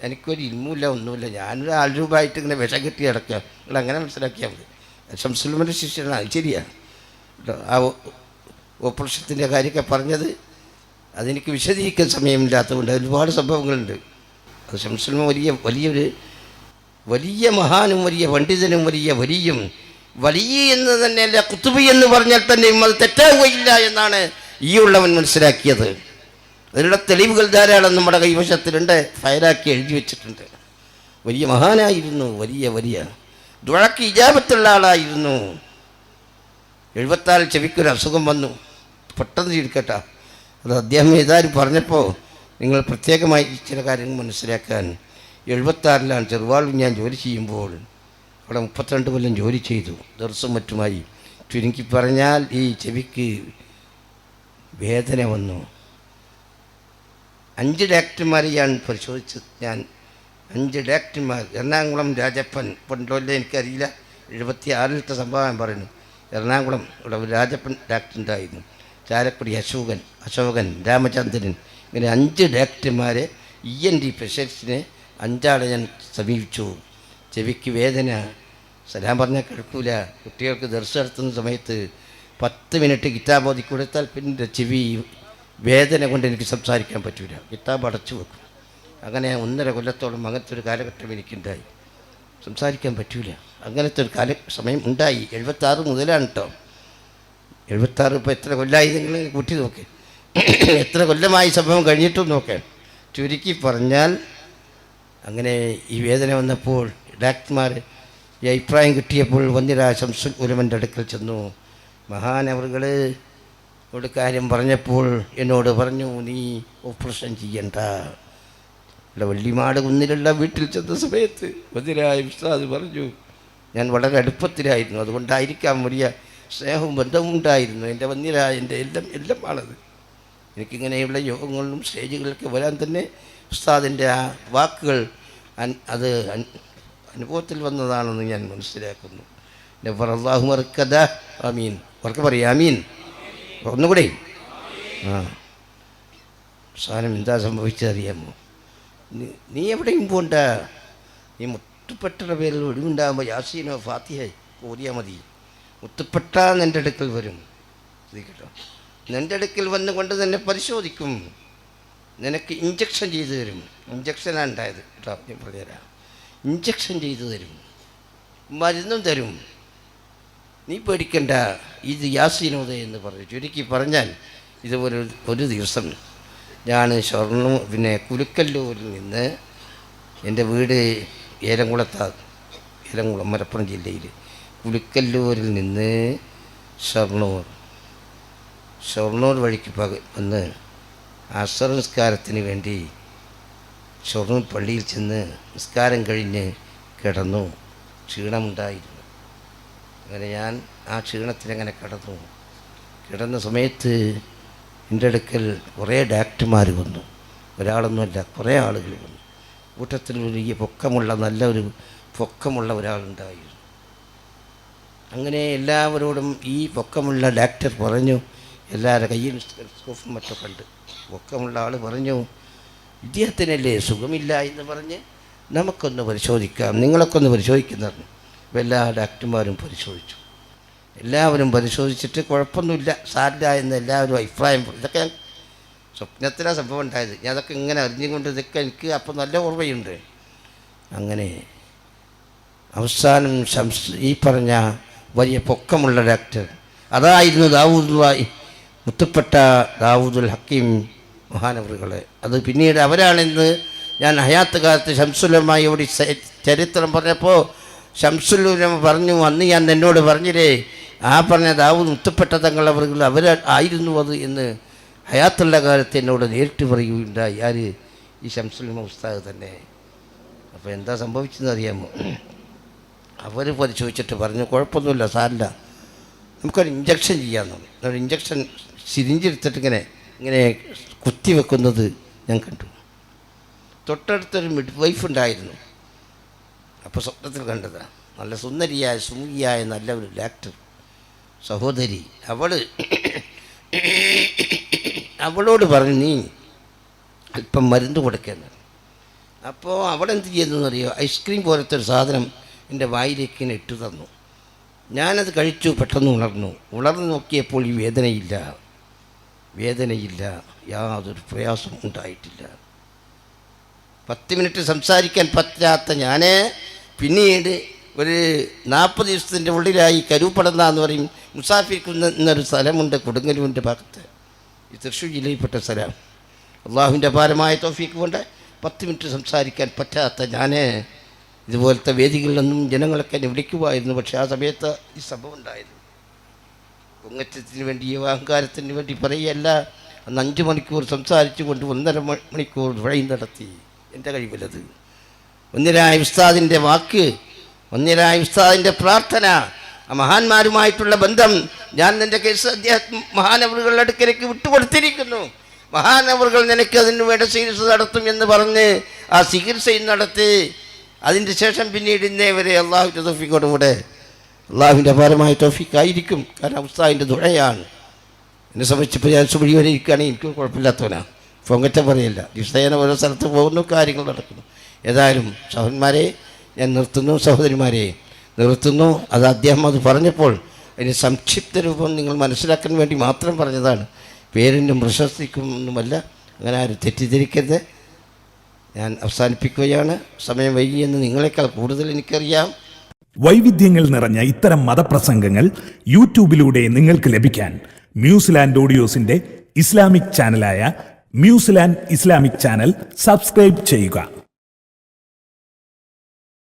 എനിക്കൊരു ഇൽമുമില്ല, ഒന്നുമില്ല, ഞാനൊരു ആൾരൂപമായിട്ട് ഇങ്ങനെ വിഷം കെട്ടി കിടക്കുക. നിങ്ങൾ അങ്ങനെ മനസ്സിലാക്കിയാൽ മതി. ശംസുലുമൻ്റെ ശിഷ്യനാണ്, ശരിയാണ്. ആ ഓപ്പറേഷത്തിൻ്റെ കാര്യമൊക്കെ പറഞ്ഞത് അതെനിക്ക് വിശദീകരിക്കാൻ സമയമില്ലാത്തതുകൊണ്ട് ഒരുപാട് സംഭവങ്ങളുണ്ട്. അത് ശംസുലുമ വലിയ മഹാനും വലിയ പണ്ഡിതനും വലിയ വലിയും വലിയ എന്ന് തന്നെയല്ല കുത്തുബി എന്ന് പറഞ്ഞാൽ തന്നെയും അത് തെറ്റാവുകയില്ല എന്നാണ് ഈ ഉള്ളവൻ മനസ്സിലാക്കിയത്. അതിനുള്ള തെളിവുകൾ ധാരാളം നമ്മുടെ കൈവശത്തിലുണ്ട്, ഫയലാക്കി എഴുതി വെച്ചിട്ടുണ്ട്. വലിയ മഹാനായിരുന്നു, വലിയ ദുആക്ക് ഇജാബത്തുള്ള ആളായിരുന്നു. 76 ചെവിക്കൊരു അസുഖം വന്നു. പെട്ടെന്ന് ചിരിക്കട്ടെ, അത് അദ്ദേഹം ഏതായാലും പറഞ്ഞപ്പോൾ നിങ്ങൾ പ്രത്യേകമായി ചില കാര്യങ്ങൾ മനസ്സിലാക്കാൻ. 76 ചെറുവാളിൽ ഞാൻ ജോലി ചെയ്യുമ്പോൾ അവിടെ 32 കൊല്ലം ജോലി ചെയ്തു, ദർസും മറ്റുമായി. ചുരുക്കി പറഞ്ഞാൽ ഈ ചെവിക്ക് വേദന വന്നു. 5 ഡോക്ടർമാരെ ഞാൻ പരിശോധിച്ചത്. 5 ഡോക്ടർമാർ. എറണാകുളം രാജപ്പൻ പണ്ടല്ലേ എനിക്കറിയില്ല, 76 സംഭവം പറയുന്നു. എറണാകുളം ഇവിടെ രാജപ്പൻ ഡോക്ടർ ഉണ്ടായിരുന്നു. ചാലക്കുടി അശോകൻ രാമചന്ദ്രൻ, ഇങ്ങനെ 5 ഡോക്ടർമാരെ ENT സ്പെഷ്യലിസ്റ്റിനെ 5 ആളെ ഞാൻ സമീപിച്ചു. ചെവിക്ക് വേദന, സലാം പറഞ്ഞാൽ കേൾക്കൂല. കുട്ടികൾക്ക് ദർസ് നടത്തുന്ന സമയത്ത് 10 മിനിറ്റ് കിതാബ് ഓതി കൊടുത്താൽ പിന്നെ ചെവി വേദന കൊണ്ട് എനിക്ക് സംസാരിക്കാൻ പറ്റൂല, കിതാബ് അടച്ചു വെക്കും. അങ്ങനെ 1.5 കൊല്ലത്തോളം അങ്ങനത്തെ ഒരു കാലഘട്ടം എനിക്കുണ്ടായി. സംസാരിക്കാൻ പറ്റൂല, അങ്ങനത്തെ ഒരു സമയം ഉണ്ടായി. 76 മുതലാണ് കേട്ടോ. 76 ഇപ്പോൾ എത്ര കൊല്ലമായി നിങ്ങൾ കൂട്ടി നോക്ക്, എത്ര കൊല്ലമായി സംഭവം കഴിഞ്ഞിട്ടും നോക്കാൻ. ചുരുക്കി പറഞ്ഞാൽ അങ്ങനെ ഈ വേദന വന്നപ്പോൾ ഡോക്ടർമാർ ഈ അഭിപ്രായം കിട്ടിയപ്പോൾ വന്നിരാ ശംസുൽ ഉലമൻ്റെ അടുക്കൽ ചെന്നു. മഹാനവറുകളോട് കാര്യം പറഞ്ഞപ്പോൾ എന്നോട് പറഞ്ഞു, നീ ഓപ്പറേഷൻ ചെയ്യണ്ട. ഇവിടെ വള്ളിമാട് കുന്നിലുള്ള വീട്ടിൽ ചെന്ന സമയത്ത് വന്നിരായ ഉസ്താദ് പറഞ്ഞു, ഞാൻ വളരെ അടുപ്പത്തിലായിരുന്നു, അതുകൊണ്ടായിരിക്കാം വലിയ സ്നേഹവും ബന്ധവും ഉണ്ടായിരുന്നു. എൻ്റെ വന്നിരായ എൻ്റെ എല്ലാം ആളത്. എനിക്കിങ്ങനെയുള്ള യോഗങ്ങളിലും സ്റ്റേജുകളിലൊക്കെ വരാൻ തന്നെ ഉസ്താദിൻ്റെ ആ വാക്കുകൾ അത് അനുഭവത്തിൽ വന്നതാണെന്ന് ഞാൻ മനസ്സിലാക്കുന്നു. നഫർ അല്ലാഹു മർക്കദ. ആമീൻ. ഉറക്കെ പറയാം ആമീൻ. ഒന്നുകൂടെ. സാധനം എന്താ സംഭവിച്ചതറിയാമോ? നീ എവിടെയും പോണ്ട, നീ മുത്തുപ്പെട്ടയുടെ പേരിൽ ഒഴിവുണ്ടാകുമ്പോൾ യാസീനോ ഫാത്തിഹ ഓതിയാൽ മതി. മുത്തുപ്പെട്ട നിൻ്റെ അടുക്കൽ വരും. കേട്ടോ, നിൻ്റെ അടുക്കൽ വന്നുകൊണ്ട് തന്നെ പരിശോധിക്കും, നിനക്ക് ഇഞ്ചക്ഷൻ ചെയ്തു തരും. ഇഞ്ചക്ഷനാണ് ഉണ്ടായത് കേട്ടോ, ഞാൻ പറഞ്ഞുതരാം. ഇഞ്ചക്ഷൻ ചെയ്തു തരും, മരുന്നും തരും. നീ പേടിക്കണ്ട, ഇത് യാസീനോദ എന്ന് പറഞ്ഞു. ചുരുക്കി പറഞ്ഞാൽ ഇതുപോലെ ഒരു ദിവസം ഞാൻ കുലുക്കല്ലൂരിൽ നിന്ന്, എൻ്റെ വീട് ഏലംകുളം മലപ്പുറം ജില്ലയിൽ, കുലുക്കല്ലൂരിൽ നിന്ന് ഷൊർണൂർ വഴിക്ക് വന്ന് അസർ നിസ്കാരത്തിന് വേണ്ടി ഷൊർണൂർ പള്ളിയിൽ ചെന്ന് നിസ്കാരം കഴിഞ്ഞ് കിടന്നു. ക്ഷീണമുണ്ടായിരുന്നു. അങ്ങനെ ഞാൻ ആ ക്ഷീണത്തിനങ്ങനെ കിടന്ന സമയത്ത് എൻ്റെ അടുക്കൽ കുറേ ഡോക്ടർമാർ വന്നു. ഒരാളൊന്നുമല്ല, കുറേ ആളുകൾ വന്നു. കൂട്ടത്തിൽ വലിയ നല്ലൊരു പൊക്കമുള്ള ഒരാളുണ്ടായിരുന്നു. അങ്ങനെ എല്ലാവരോടും ഈ പൊക്കമുള്ള ഡോക്ടർ പറഞ്ഞു, എല്ലാവരുടെ കയ്യിൽ സ്കോഫും മറ്റൊക്കെ ഉണ്ട്. പൊക്കമുള്ള ആൾ പറഞ്ഞു, ഇദ്ദേഹത്തിനല്ലേ സുഖമില്ല എന്ന് പറഞ്ഞ് നമുക്കൊന്ന് പരിശോധിക്കാം, നിങ്ങളൊക്കെ ഒന്ന് പരിശോധിക്കുന്നറിഞ്ഞു. അപ്പോൾ എല്ലാ ഡോക്ടർമാരും പരിശോധിച്ചു. എല്ലാവരും പരിശോധിച്ചിട്ട് കുഴപ്പമൊന്നുമില്ല, സാരില്ല എന്ന് എല്ലാവരും അഭിപ്രായം. ഇതൊക്കെ സ്വപ്നത്തിലാണ് സംഭവം ഉണ്ടായത്. ഞാൻ അതൊക്കെ ഇങ്ങനെ അറിഞ്ഞുകൊണ്ട് ഇതൊക്കെ എനിക്ക് അപ്പം നല്ല ഓർമ്മയുണ്ട്. അങ്ങനെ അവസാനം ഈ പറഞ്ഞ വലിയ പൊക്കമുള്ള ഡോക്ടർ അതായിരുന്നു മുത്തുപ്പെട്ട ദാവൂദുൽ ഹക്കീം മഹാനവറുകളെ. അത് പിന്നീട് അവരാണെന്ന് ഞാൻ ഹയാത്ത് കാലത്ത് ശംസുലമയോട് ചരിത്രം പറഞ്ഞപ്പോൾ ശംസുലുലമ പറഞ്ഞു, അന്ന് ഞാൻ എന്നോട് പറഞ്ഞില്ലേ, ആ പറഞ്ഞ ദാവൂദ് മുത്തുപ്പെട്ട തങ്ങളവർ ആയിരുന്നു അത് എന്ന് ഹയാത്തുള്ള കാലത്ത് എന്നോട് നേരിട്ട് പറയുകയുണ്ടായി. ആര്? ഈ ശംസുലുലമ ഉസ്താദ് തന്നെ. അപ്പോൾ എന്താ സംഭവിച്ചതെന്ന് അറിയാമോ? അവർ പരിശോധിച്ചിട്ട് പറഞ്ഞു, കുഴപ്പമൊന്നുമില്ല, സാരില്ല, നമുക്കൊരു ഇഞ്ചക്ഷൻ ചെയ്യാമെന്ന്. ഒരു ഇഞ്ചക്ഷൻ സിരിഞ്ചെടുത്തിട്ട് ഇങ്ങനെ കുത്തിവെക്കുന്നത് ഞാൻ കണ്ടു. തൊട്ടടുത്തൊരു മിഡ് വൈഫ് ഉണ്ടായിരുന്നു. അപ്പോൾ സ്വപ്നത്തിൽ കണ്ടതാണ്. നല്ല സുന്ദരിയായ സുമുഖിയായ നല്ല ഒരു ഡോക്ടർ സഹോദരി. അവളോട് പറഞ്ഞു, നീ അല്പം മരുന്ന് കൊടുക്കുന്നത്. അപ്പോൾ അവിടെ എന്ത് ചെയ്യുന്നതെന്ന് അറിയോ, ഐസ്ക്രീം പോലത്തെ ഒരു സാധനം എൻ്റെ വായിലേക്ക് ഇങ്ങനെ ഇട്ടു തന്നു. ഞാനത് കഴിച്ചു, പെട്ടെന്ന് ഉണർന്നു നോക്കിയപ്പോൾ ഈ വേദനയില്ല, യാതൊരു പ്രയാസം ഉണ്ടായിട്ടില്ല. 10 മിനിറ്റ് സംസാരിക്കാൻ പറ്റാത്ത ഞാൻ പിന്നീട് ഒരു 40 ദിവസത്തിൻ്റെ ഉള്ളിലായി കരൂപ്പടന്ന എന്ന് പറയും, മുസാഫിർക്കുന്ന എന്നൊരു സ്ഥലമുണ്ട് കൊടുങ്ങല്ലൂരിൻ്റെ ഭാഗത്ത്, ഈ തൃശ്ശൂർ ജില്ലയിൽപ്പെട്ട സ്ഥലം. അള്ളാഹുവിൻ്റെ അപാരമായ തൗഫീഖ് കൊണ്ട് 10 മിനിറ്റ് സംസാരിക്കാൻ പറ്റാത്ത ഞാൻ ഇതുപോലത്തെ വേദികളിലൊന്നും ജനങ്ങളൊക്കെ എന്നെ വിളിക്കുമായിരുന്നു. പക്ഷേ ആ സമയത്ത് ഈ സംഭവം ഉണ്ടായത് പൊങ്ങച്ചത്തിന് വേണ്ടിയോ അഹങ്കാരത്തിന് വേണ്ടി പറയുകയല്ല. അന്ന് 5 മണിക്കൂർ സംസാരിച്ചു കൊണ്ട് 1.5 മണിക്കൂർ വഴി നടത്തി. എൻ്റെ കഴിവിലത് ഒന്നിരായ ഉസ്താദിൻ്റെ വാക്ക്, ഒന്നിരായ ഉസ്താദിൻ്റെ പ്രാർത്ഥന, ആ മഹാന്മാരുമായിട്ടുള്ള ബന്ധം ഞാൻ എൻ്റെ കേസ് അദ്ദേഹം മഹാനവറുകളുടെ അടുക്കലേക്ക് വിട്ടുകൊടുത്തിരിക്കുന്നു. മഹാനവറുകൾ നിനക്ക് അതിന് വേണ്ട ചികിത്സ നടത്തും എന്ന് പറഞ്ഞ് ആ ചികിത്സയും നടത്തി. അതിൻ്റെ ശേഷം പിന്നീട് ഇന്നേ വരെ അള്ളാഹുവിൻ്റെ തൗഫീഖോടുകൂടെ, അള്ളാഹുവിൻ്റെ അപാരമായ തൗഫീഖായിരിക്കും. കാരണം ഉസ്താദിൻ്റെ ദുആയാണ്. എന്നെ സംബന്ധിച്ചപ്പോൾ ഞാൻ സുബഹി വരെ ഇരിക്കുകയാണെങ്കിൽ എനിക്ക് കുഴപ്പമില്ലാത്തവനാണ്, പൊങ്ങറ്റം പറയില്ല. ദിവസേന ഓരോ സ്ഥലത്ത് പോകുന്നു, കാര്യങ്ങൾ നടക്കുന്നു. ഏതായാലും സഹോദരന്മാരെ ഞാൻ നിർത്തുന്നു, സഹോദരിമാരെ നിർത്തുന്നു. അത് അദ്ദേഹം അത് പറഞ്ഞപ്പോൾ അതിന് സംക്ഷിപ്ത രൂപം നിങ്ങൾ മനസ്സിലാക്കാൻ വേണ്ടി മാത്രം പറഞ്ഞതാണ്. പേരിനും പ്രശസ്തിക്കൊന്നുമല്ല, അങ്ങനെ ആരും തെറ്റിദ്ധരിക്കരുത്. ഞാൻ അവസാനിപ്പിക്കുകയാണ്. സമയം വൈകിയെന്ന് നിങ്ങളെക്കാൾ കൂടുതൽ എനിക്കറിയാം. വൈവിധ്യങ്ങൾ നിറഞ്ഞ ഇത്തരം മതപ്രസംഗങ്ങൾ യൂട്യൂബിലൂടെ നിങ്ങൾക്ക് ലഭിക്കാൻ മ്യൂസിലാൻഡ് ഓഡിയോസിന്റെ ഇസ്ലാമിക് ചാനലായ മ്യൂസിലാൻഡ് ഇസ്ലാമിക് ചാനൽ സബ്സ്ക്രൈബ് ചെയ്യുക.